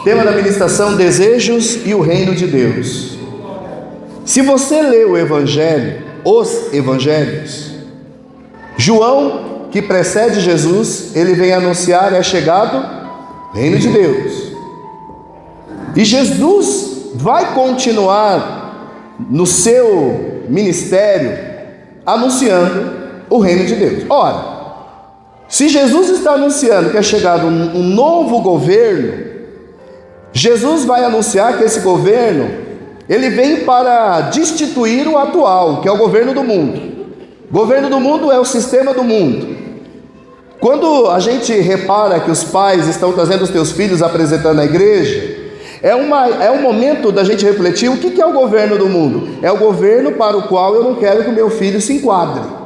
Tema da ministração: desejos e o reino de Deus. Se você lê o Evangelho, os Evangelhos, João, que precede Jesus, ele vem anunciar: é chegado o reino de Deus. E Jesus vai continuar no seu ministério anunciando o reino de Deus. Ora, se Jesus está anunciando que é chegado um novo governo, Jesus vai anunciar que esse governo, ele vem para destituir o atual, que é o governo do mundo. O governo do mundo é o sistema do mundo. Quando a gente repara que os pais estão trazendo os seus filhos apresentando à igreja, é um momento da gente refletir o que é o governo do mundo. É o governo para o qual eu não quero que o meu filho se enquadre.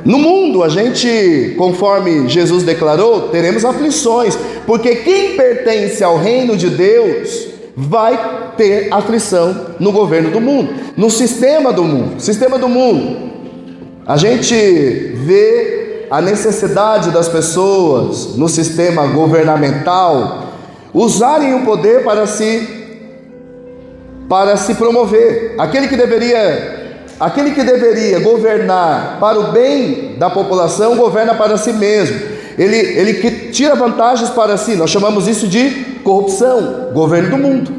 No mundo, a gente, conforme Jesus declarou, teremos aflições, porque quem pertence ao reino de Deus vai ter aflição no governo do mundo, no sistema do mundo. Sistema do mundo, a gente vê a necessidade das pessoas no sistema governamental usarem o poder para se promover. Aquele que deveria governar para o bem da população, governa para si mesmo. Ele que tira vantagens para si. Nós chamamos isso de corrupção. Governo do mundo.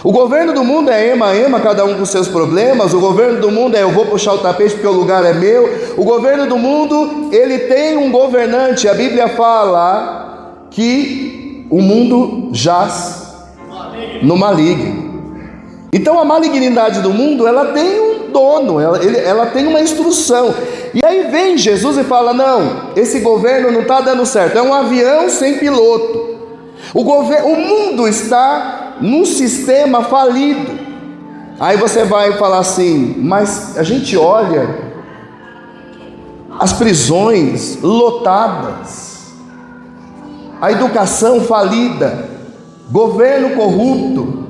O governo do mundo é ema, cada um com seus problemas. O governo do mundo é: eu vou puxar o tapete porque o lugar é meu. O governo do mundo, ele tem um governante. A Bíblia fala que o mundo jaz no maligno. Então a malignidade do mundo, ela tem um dono, ela tem uma instrução. E aí vem Jesus e fala: não, esse governo não está dando certo, é um avião sem piloto. O mundo está num sistema falido. Aí você vai falar assim: mas a gente olha as prisões lotadas, a educação falida, governo corrupto.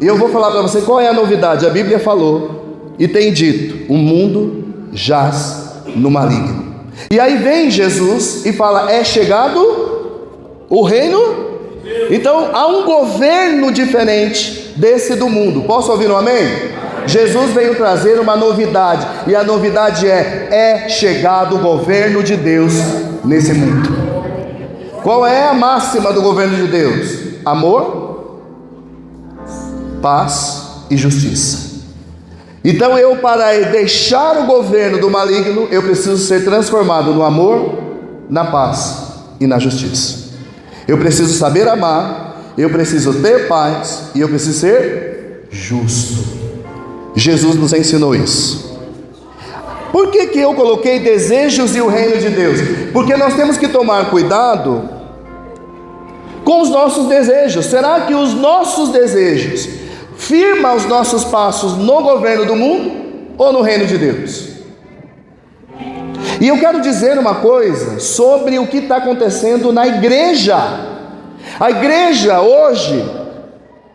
E eu vou falar para você qual é a novidade. A Bíblia falou e tem dito: o mundo jaz no maligno. E aí vem Jesus e fala: é chegado o reino. Então há um governo diferente desse do mundo. Posso ouvir um amém? Jesus veio trazer uma novidade, e a novidade é chegado o governo de Deus nesse mundo. Qual é a máxima do governo de Deus? Amor, paz e justiça. Então para deixar o governo do maligno, eu preciso ser transformado no amor, na paz e na justiça. Eu preciso saber amar, eu preciso ter paz e eu preciso ser justo. Jesus nos ensinou isso. Por que eu coloquei desejos e o reino de Deus? Porque nós temos que tomar cuidado com os nossos desejos. Será que os nossos desejos firma os nossos passos no governo do mundo ou no reino de Deus? E eu quero dizer uma coisa sobre o que está acontecendo na igreja. A igreja hoje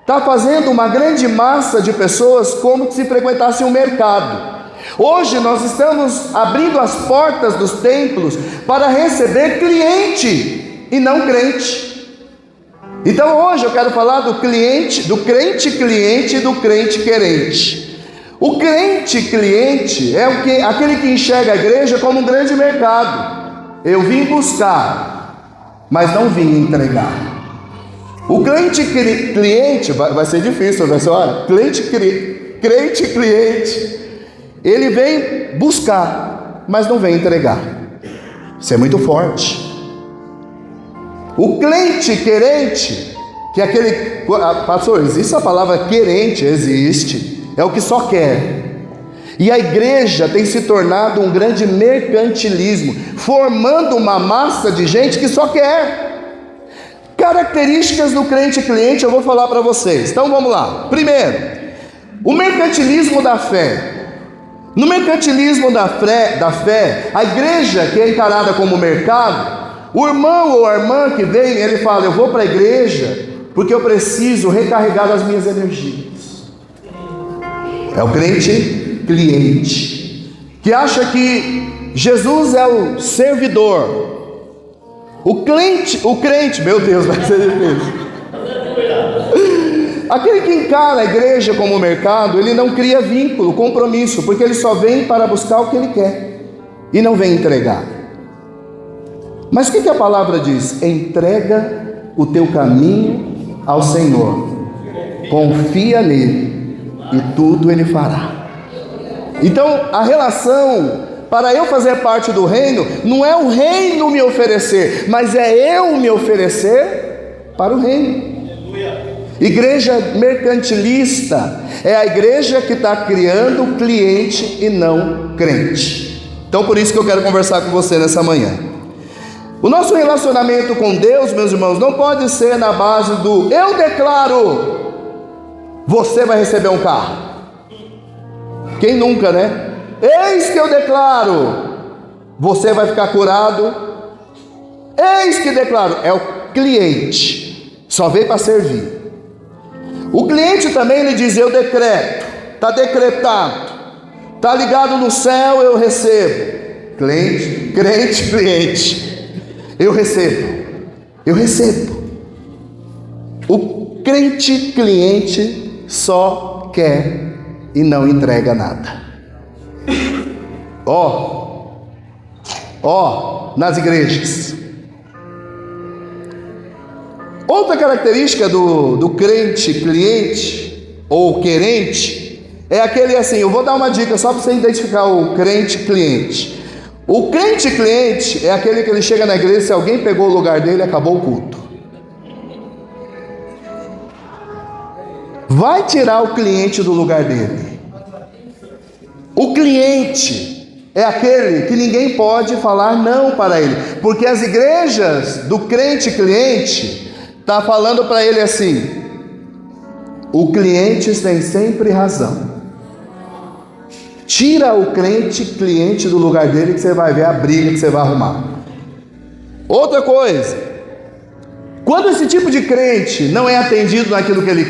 está fazendo uma grande massa de pessoas como se frequentasse um mercado. Hoje nós estamos abrindo as portas dos templos para receber cliente e não crente. Então hoje eu quero falar do crente cliente e do crente querente. O crente cliente é aquele que enxerga a igreja como um grande mercado. Eu vim buscar, mas não vim entregar. O crente cliente vai ser difícil, vai ser, olha, crente cliente, ele vem buscar, mas não vem entregar. Isso é muito forte. O crente querente, que é aquele, pastor, existe a palavra querente? Existe. É o que só quer. E a igreja tem se tornado um grande mercantilismo, formando uma massa de gente que só quer. Características do crente cliente eu vou falar para vocês. Então vamos lá. Primeiro, o mercantilismo da fé. No mercantilismo da fé, a igreja que é encarada como mercado, o irmão ou a irmã que vem, ele fala: eu vou para a igreja porque eu preciso recarregar as minhas energias. É o crente cliente, que acha que Jesus é o servidor. O crente, meu Deus, vai ser difícil. Aquele que encara a igreja como mercado, ele não cria vínculo, compromisso, porque ele só vem para buscar o que ele quer e não vem entregar. Mas o que a palavra diz? Entrega o teu caminho ao Senhor, confia nele e tudo ele fará. Então a relação para eu fazer parte do reino, não é o reino me oferecer, mas é eu me oferecer para o reino. Igreja mercantilista é a igreja que está criando cliente e não crente. Então por isso que eu quero conversar com você nessa manhã. O nosso relacionamento com Deus, meus irmãos, não pode ser na base do eu declaro, você vai receber um carro. Quem nunca, né? Eis que eu declaro, você vai ficar curado. Eis que declaro, é o cliente, só veio para servir. O cliente também ele diz, eu decreto, está decretado, está ligado no céu, eu recebo. Crente, cliente, eu recebo. O crente cliente só quer e não entrega nada. Nas igrejas. Outra característica do crente cliente ou querente é aquele assim, eu vou dar uma dica só para você identificar o crente cliente. O crente cliente é aquele que ele chega na igreja, se alguém pegou o lugar dele, acabou o culto. Vai tirar o cliente do lugar dele. O cliente é aquele que ninguém pode falar não para ele, porque as igrejas do crente cliente está falando para ele assim, o cliente tem sempre razão. Tira o crente cliente do lugar dele que você vai ver a briga que você vai arrumar. Outra coisa, quando esse tipo de crente não é atendido naquilo que ele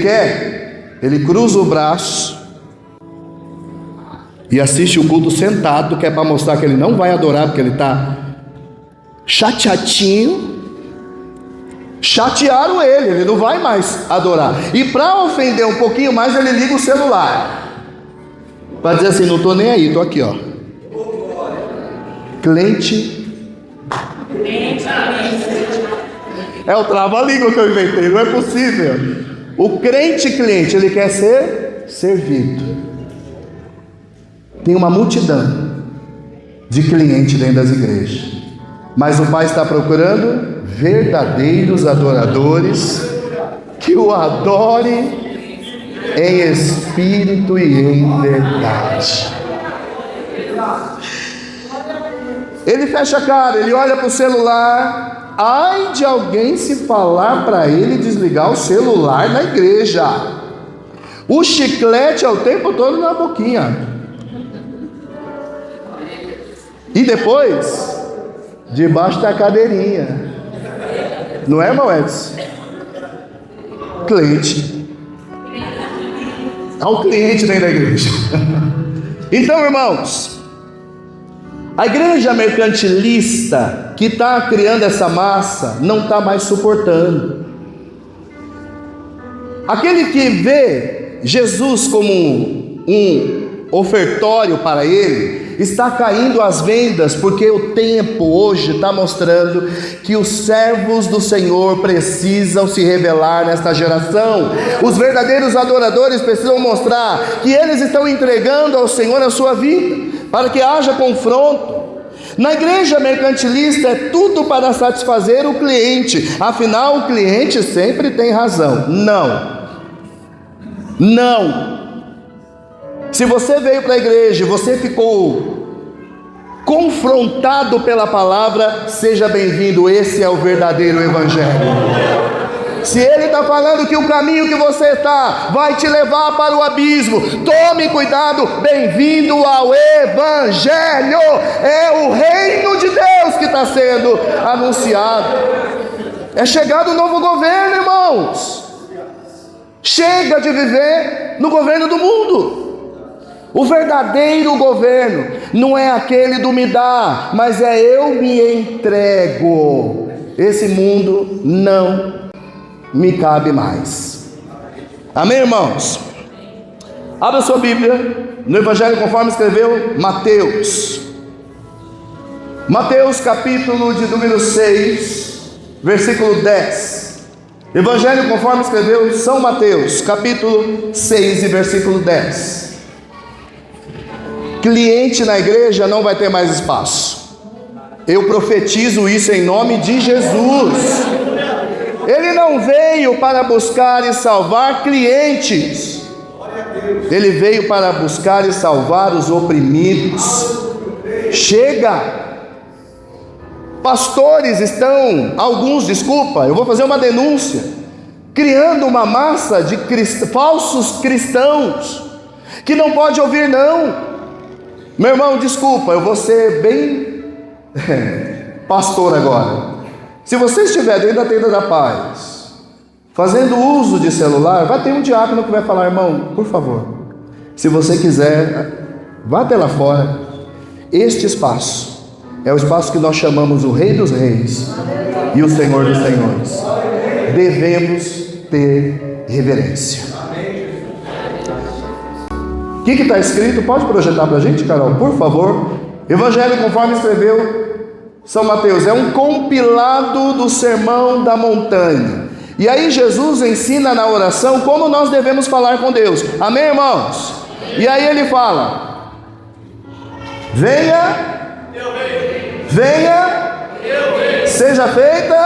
quer, ele cruza o braço e assiste o culto sentado, que é para mostrar que ele não vai adorar, porque ele está chateadinho. Chatearam ele não vai mais adorar. E para ofender um pouquinho mais, ele liga o celular, para dizer assim, não estou nem aí, estou aqui, ó. Cliente. É o trava-língua que eu inventei, não é possível. O crente cliente, ele quer ser servido. Tem uma multidão de clientes dentro das igrejas, mas o Pai está procurando verdadeiros adoradores que o adorem em espírito e em verdade. Ele fecha a cara, ele olha para o celular. Ai de alguém se falar para ele desligar o celular na igreja. O chiclete é o tempo todo na boquinha. E depois, debaixo da cadeirinha. Não é, irmão Edson? Cliente. Há um cliente dentro da igreja. Então, irmãos, a igreja mercantilista que está criando essa massa não está mais suportando. Aquele que vê Jesus como um ofertório para ele, está caindo as vendas, porque o tempo hoje está mostrando que os servos do Senhor precisam se revelar nesta geração. Os verdadeiros adoradores precisam mostrar que eles estão entregando ao Senhor a sua vida, para que haja confronto. Na igreja mercantilista é tudo para satisfazer o cliente, afinal o cliente sempre tem razão. Não. Se você veio para a igreja e você ficou confrontado pela palavra, seja bem-vindo, esse é o verdadeiro evangelho. Se ele está falando que o caminho que você está vai te levar para o abismo, tome cuidado, bem-vindo ao evangelho. É o reino de Deus que está sendo anunciado. É chegado o novo governo, irmãos. Chega de viver no governo do mundo. O verdadeiro governo não é aquele do me dá, mas é eu me entrego. Esse mundo não me cabe mais. Amém, irmãos? Abra sua Bíblia no Evangelho conforme escreveu Mateus. Mateus capítulo de número 6, versículo 10. Evangelho conforme escreveu São Mateus, capítulo 6 e versículo 10. Cliente na igreja não vai ter mais espaço. Eu profetizo isso em nome de Jesus. Ele não veio para buscar e salvar clientes. Ele veio para buscar e salvar os oprimidos. Chega! Pastores estão, eu vou fazer uma denúncia, criando uma massa de falsos cristãos, que não pode ouvir não. Meu irmão, desculpa, eu vou ser bem pastor agora. Se você estiver dentro da tenda da paz, fazendo uso de celular, vai ter um diácono que vai falar: irmão, por favor, se você quiser, vá até lá fora. Este espaço é o espaço que nós chamamos o Rei dos Reis e o Senhor dos Senhores. Devemos ter reverência. O que está escrito? Pode projetar para a gente, Carol, por favor? Evangelho conforme escreveu São Mateus. É um compilado do Sermão da Montanha. E aí Jesus ensina na oração como nós devemos falar com Deus. Amém, irmãos? E aí ele fala: venha, seja feita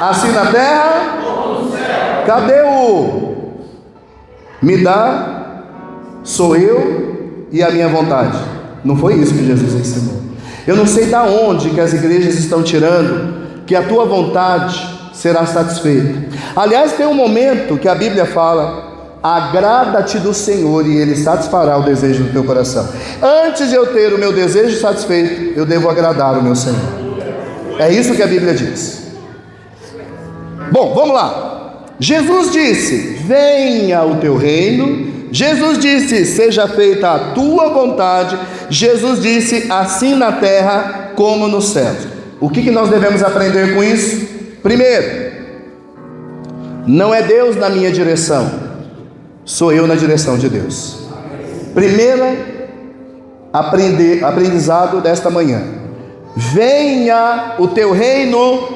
assim na terra. Cadê o me dá, sou eu e a minha vontade? Não foi isso que Jesus ensinou. Eu não sei da onde que as igrejas estão tirando que a tua vontade será satisfeita. Aliás, tem um momento que a Bíblia fala: agrada-te do Senhor e Ele satisfará o desejo do teu coração. Antes de eu ter o meu desejo satisfeito, eu devo agradar o meu Senhor. É isso que a Bíblia diz. Bom, vamos lá. Jesus disse: venha o teu reino. Jesus disse: seja feita a tua vontade. Jesus disse: assim na terra como nos céus. O que nós devemos aprender com isso? Primeiro, não é Deus na minha direção, sou eu na direção de Deus. Primeiro aprendizado desta manhã: venha o teu reino,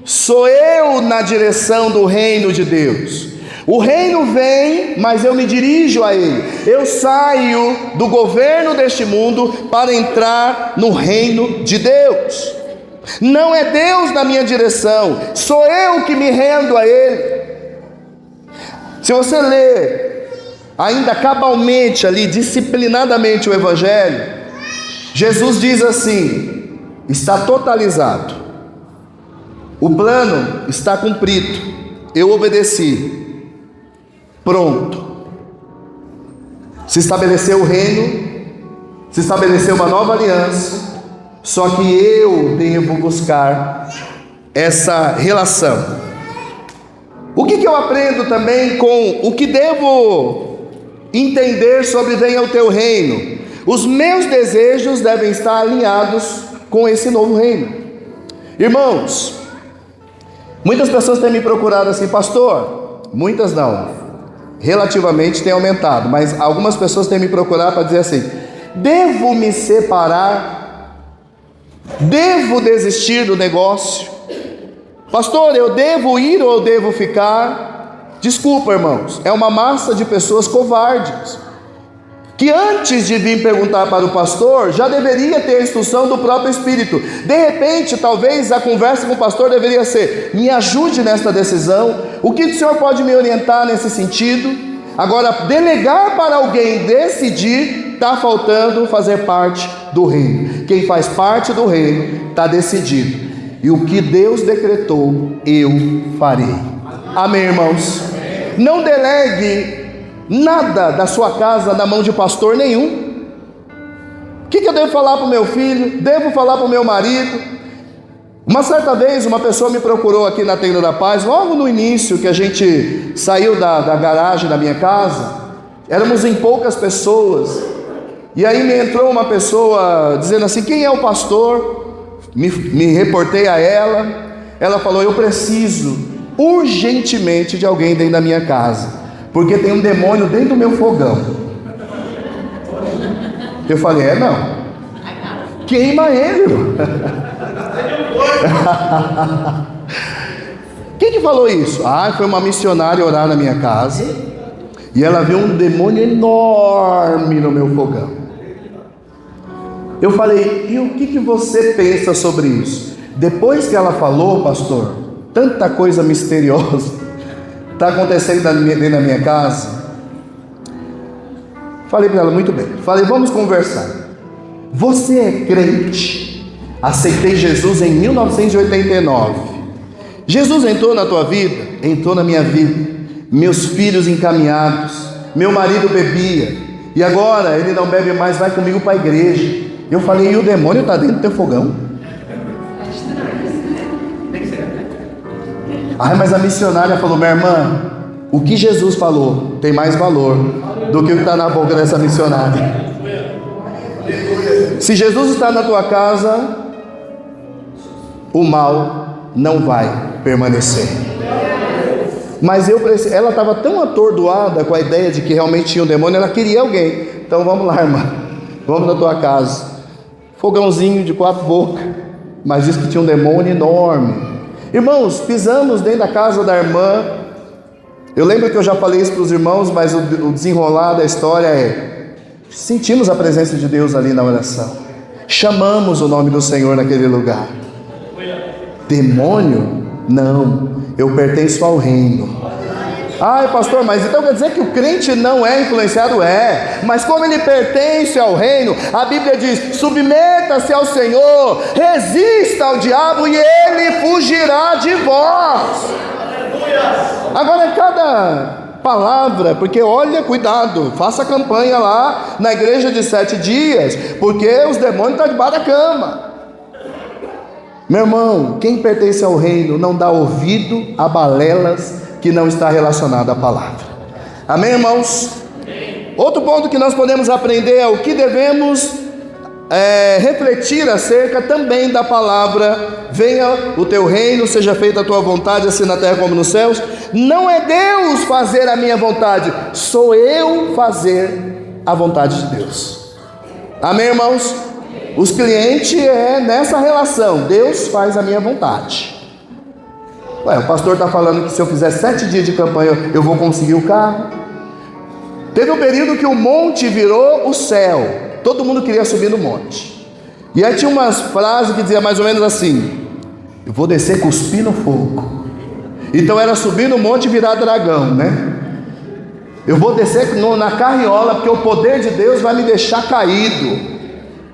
sou eu na direção do reino de Deus. O reino vem, mas eu me dirijo a ele. Eu saio do governo deste mundo para entrar no reino de Deus. Não é Deus na minha direção, sou eu que me rendo a ele. Se você ler ainda cabalmente ali, disciplinadamente o Evangelho, Jesus diz assim: está totalizado, o plano está cumprido, eu obedeci, pronto. Se estabeleceu o reino, se estabeleceu uma nova aliança, só que eu devo buscar essa relação. O que eu aprendo também com o que devo entender sobre venha o teu reino? Os meus desejos devem estar alinhados com esse novo reino. Irmãos, muitas pessoas têm me procurado assim: pastor, muitas não, relativamente tem aumentado, mas algumas pessoas têm me procurado para dizer assim: devo me separar? Devo desistir do negócio? Pastor, eu devo ir ou eu devo ficar? Desculpa, irmãos, é uma massa de pessoas covardes, que antes de vir perguntar para o pastor, já deveria ter a instrução do próprio Espírito. De repente, talvez a conversa com o pastor deveria ser: me ajude nesta decisão, o que o senhor pode me orientar nesse sentido? Agora, delegar para alguém decidir, está faltando fazer parte do reino. Quem faz parte do reino está decidido, e o que Deus decretou, eu farei. Amém, irmãos? Não delegue nada da sua casa na mão de pastor nenhum. O que eu devo falar para o meu filho? Devo falar para o meu marido? Uma certa vez uma pessoa me procurou aqui na Tenda da Paz, logo no início que a gente saiu da garagem da minha casa. Éramos em poucas pessoas, e aí me entrou uma pessoa dizendo assim: quem é o pastor? Me reportei a ela. Ela falou: eu preciso urgentemente de alguém dentro da minha casa, porque tem um demônio dentro do meu fogão. Eu falei, não, queima ele. Quem que falou isso? Foi uma missionária orar na minha casa, e ela viu um demônio enorme no meu fogão. Eu falei, e o que você pensa sobre isso? Depois que ela falou, pastor, tanta coisa misteriosa está acontecendo dentro da minha casa. Falei para ela, muito bem. Falei, vamos conversar. Você é crente? Aceitei Jesus em 1989. Jesus entrou na tua vida? Entrou na minha vida. Meus filhos encaminhados. Meu marido bebia. E agora ele não bebe mais, vai comigo para a igreja. Eu falei, e o demônio está dentro do teu fogão? Mas a missionária falou, minha irmã, o que Jesus falou tem mais valor do que o que está na boca dessa missionária. Se Jesus está na tua casa, o mal não vai permanecer. Mas ela estava tão atordoada com a ideia de que realmente tinha um demônio, ela queria alguém. Então vamos lá, irmã, vamos na tua casa. Fogãozinho de 4 bocas, mas disse que tinha um demônio enorme. Irmãos, pisamos dentro da casa da irmã. Eu lembro que eu já falei isso para os irmãos, mas o desenrolar da história sentimos a presença de Deus ali na oração, chamamos o nome do Senhor naquele lugar. Demônio? Não, eu pertenço ao reino. Pastor, mas então quer dizer que o crente não é influenciado? Mas como ele pertence ao reino, a Bíblia diz, submeta-se ao Senhor, resista ao diabo e ele fugirá de vós. Agora cada palavra, porque olha, cuidado, faça campanha lá na igreja de 7 dias, porque os demônios estão debaixo da cama. Meu irmão, quem pertence ao reino não dá ouvido a balelas que não está relacionado à palavra. Amém, irmãos? Outro ponto que nós podemos aprender é o que devemos refletir acerca também da palavra. Venha o teu reino, seja feita a tua vontade, assim na terra como nos céus. Não é Deus fazer a minha vontade, sou eu fazer a vontade de Deus. Amém, irmãos? Os clientes nessa relação, Deus faz a minha vontade. O pastor está falando que se eu fizer 7 dias de campanha, eu vou conseguir o carro. Teve um período que o monte virou o céu. Todo mundo queria subir no monte. E aí tinha umas frases que diziam mais ou menos assim: eu vou descer cuspir no fogo. Então era subir no monte e virar dragão, né? Eu vou descer na carriola, porque o poder de Deus vai me deixar caído.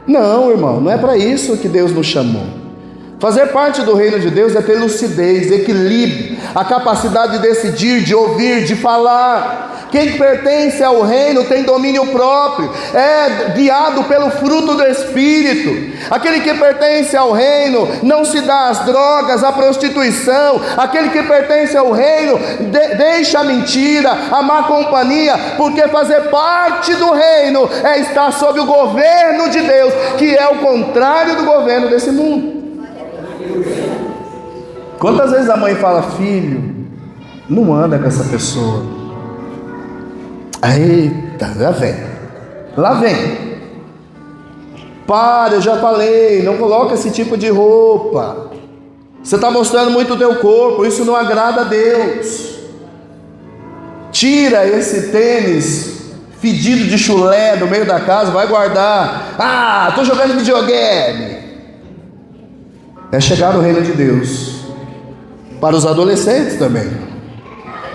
Não, irmão, não é para isso que Deus nos chamou. Fazer parte do reino de Deus é ter lucidez, equilíbrio, a capacidade de decidir, de ouvir, de falar. Quem pertence ao reino tem domínio próprio, é guiado pelo fruto do Espírito. Aquele que pertence ao reino não se dá às drogas, à prostituição. Aquele que pertence ao reino deixa a mentira, a má companhia, porque fazer parte do reino é estar sob o governo de Deus, que é o contrário do governo desse mundo. Quantas vezes a mãe fala, filho, não anda com essa pessoa. Eita, lá vem. Para, eu já falei, não coloca esse tipo de roupa. Você está mostrando muito o teu corpo, isso não agrada a Deus. Tira esse tênis fedido de chulé do meio da casa, vai guardar. Estou jogando videogame. É chegar no reino de Deus. Para os adolescentes também,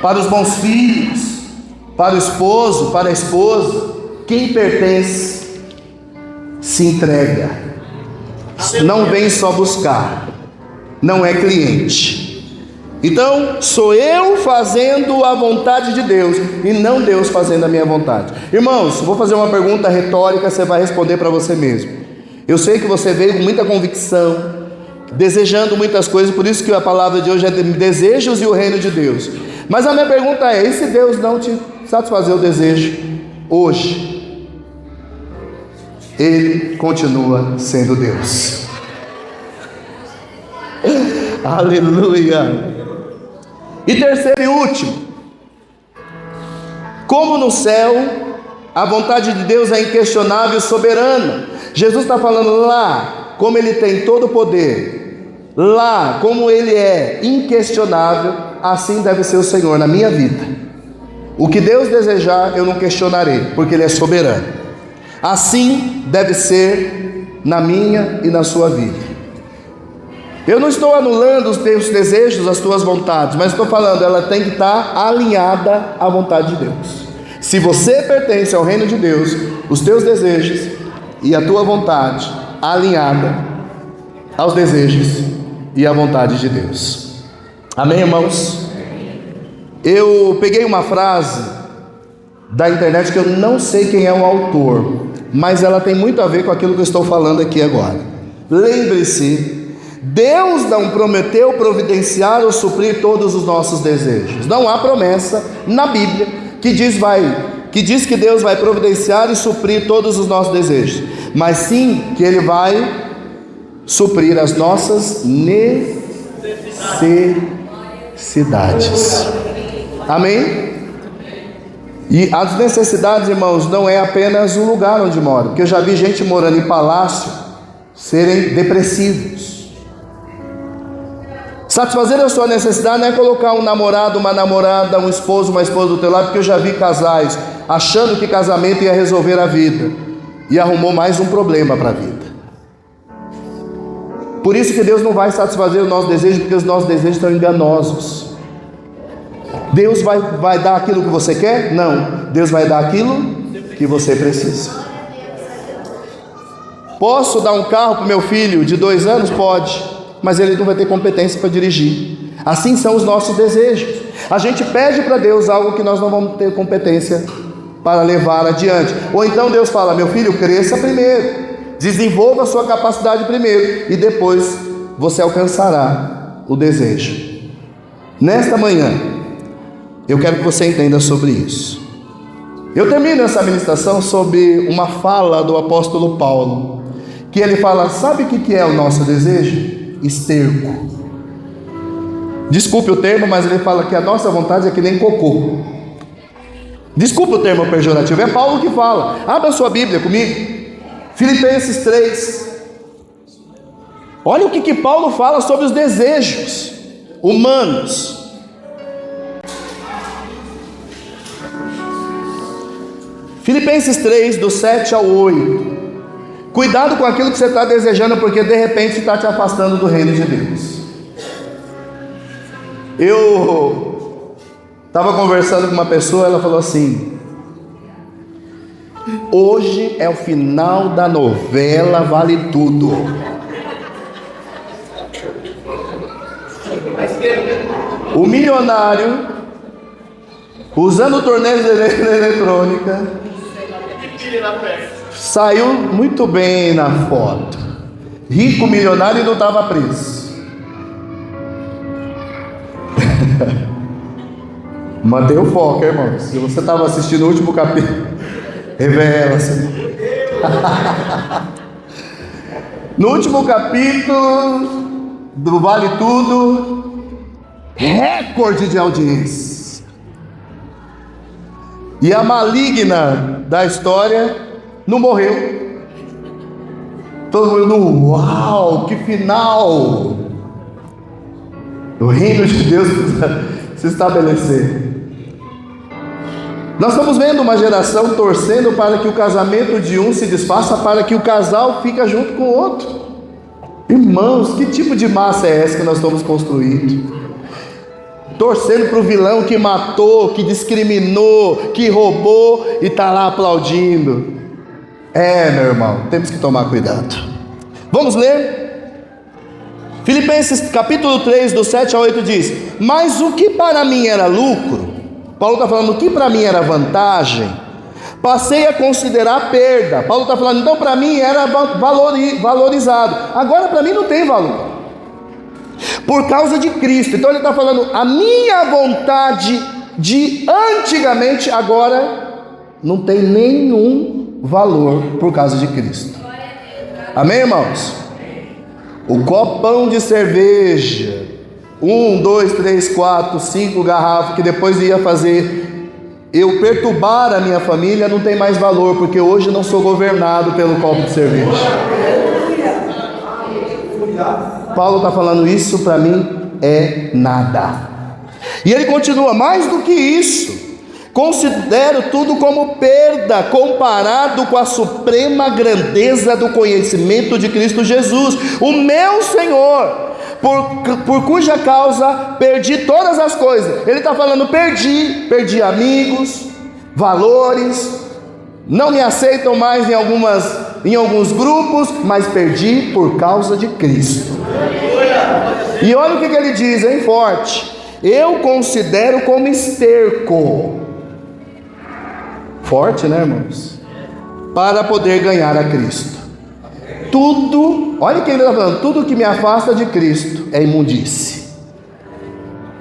para os bons filhos, para o esposo, para a esposa. Quem pertence se entrega, não vem só buscar, não é cliente. Então sou eu fazendo a vontade de Deus e não Deus fazendo a minha vontade. Irmãos, vou fazer uma pergunta retórica, você vai responder para você mesmo. Eu sei que você veio com muita convicção, desejando muitas coisas, por isso que a palavra de hoje é desejos e o reino de Deus. Mas a minha pergunta é: e se Deus não te satisfazer o desejo hoje? Ele continua sendo Deus. Aleluia. E terceiro e último, como no céu, a vontade de Deus é inquestionável e soberana. Jesus está falando lá, como Ele tem todo o poder, lá, como Ele é inquestionável, assim deve ser o Senhor na minha vida. O que Deus desejar, eu não questionarei, porque Ele é soberano. Assim deve ser na minha e na sua vida. Eu não estou anulando os teus desejos, as tuas vontades, mas estou falando, ela tem que estar alinhada à vontade de Deus. Se você pertence ao reino de Deus, os teus desejos e a tua vontade alinhada aos desejos e à vontade de Deus. Amém, irmãos? Eu peguei uma frase da internet que eu não sei quem é o autor, mas ela tem muito a ver com aquilo que eu estou falando aqui agora. Lembre-se, Deus não prometeu providenciar ou suprir todos os nossos desejos. Não há promessa na Bíblia que diz que Deus vai providenciar e suprir todos os nossos desejos, mas sim que Ele vai suprir as nossas necessidades. Amém? E as necessidades, irmãos, não é apenas o lugar onde mora, porque eu já vi gente morando em palácio serem depressivos. Satisfazer a sua necessidade não é colocar um namorado, uma namorada, um esposo, uma esposa do teu lado, porque eu já vi casais achando que casamento ia resolver a vida e arrumou mais um problema para a vida. Por isso que Deus não vai satisfazer o nosso desejo, porque os nossos desejos estão enganosos. Deus vai dar aquilo que você quer? Não. Deus vai dar aquilo que você precisa. Posso dar um carro para o meu filho de 2 anos? Pode, mas ele não vai ter competência para dirigir. Assim são os nossos desejos. A gente pede para Deus algo que nós não vamos ter competência para levar adiante. Ou então Deus fala: meu filho, cresça primeiro, desenvolva a sua capacidade primeiro, e depois você alcançará o desejo. Nesta manhã, eu quero que você entenda sobre isso. Eu termino essa ministração sobre uma fala do apóstolo Paulo, que ele fala: sabe o que é o nosso desejo? Esterco. Desculpe o termo, mas ele fala que a nossa vontade é que nem cocô. Desculpe o termo pejorativo, é Paulo que fala. Abra sua Bíblia comigo, Filipenses 3. Olha o que Paulo fala sobre os desejos humanos. Filipenses 3, do 7 ao 8. Cuidado com aquilo que você está desejando, porque de repente está te afastando do reino de Deus. Eu estava conversando com uma pessoa, ela falou assim: hoje é o final da novela Vale Tudo. O milionário, usando torneios de eletrônica, saiu muito bem na foto. Rico, milionário, e não estava preso. Mantenha o foco, irmãos. Se você estava assistindo o último capítulo, revela-se. No último capítulo do Vale Tudo, recorde de audiência. E a maligna da história não morreu. Todo mundo, uau, que final! O reino de Deus se estabelecer. Nós estamos vendo uma geração torcendo para que o casamento de um se desfaça, para que o casal fique junto com o outro. Irmãos, que tipo de massa é essa que nós estamos construindo? Torcendo para o vilão que matou, que discriminou, que roubou, e está lá aplaudindo. Meu irmão, temos que tomar cuidado. Vamos ler? Filipenses capítulo 3, do 7 a 8 diz: mas o que para mim era lucro, Paulo está falando, o que para mim era vantagem, passei a considerar perda. Paulo está falando, então para mim era valorizado, agora para mim não tem valor, por causa de Cristo. Então ele está falando, a minha vontade de antigamente agora não tem nenhum valor por causa de Cristo. Amém, irmãos? O copão de cerveja, 1, 2, 3, 4, 5 garrafas, que depois ia fazer eu perturbar a minha família, não tem mais valor, porque hoje eu não sou governado pelo copo de cerveja. Paulo está falando, isso para mim é nada. E ele continua, mais do que isso, considero tudo como perda, comparado com a suprema grandeza do conhecimento de Cristo Jesus, o meu Senhor, por cuja causa perdi todas as coisas. Ele está falando, perdi amigos, valores, não me aceitam mais em alguns grupos, mas perdi por causa de Cristo. E olha o que ele diz, hein, forte: eu considero como esterco. Forte, né, irmãos? Para poder ganhar a Cristo. Tudo, olha o que ele está falando, tudo que me afasta de Cristo é imundície.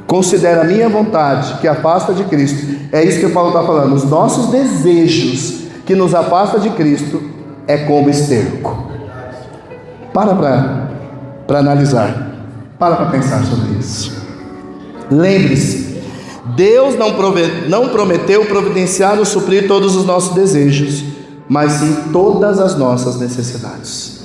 Considera a minha vontade que afasta de Cristo. É isso que Paulo está falando. Os nossos desejos que nos afasta de Cristo é como esterco. Para analisar. Para pensar sobre isso. Lembre-se, Deus não prometeu providenciar ou suprir todos os nossos desejos, mas sim todas as nossas necessidades.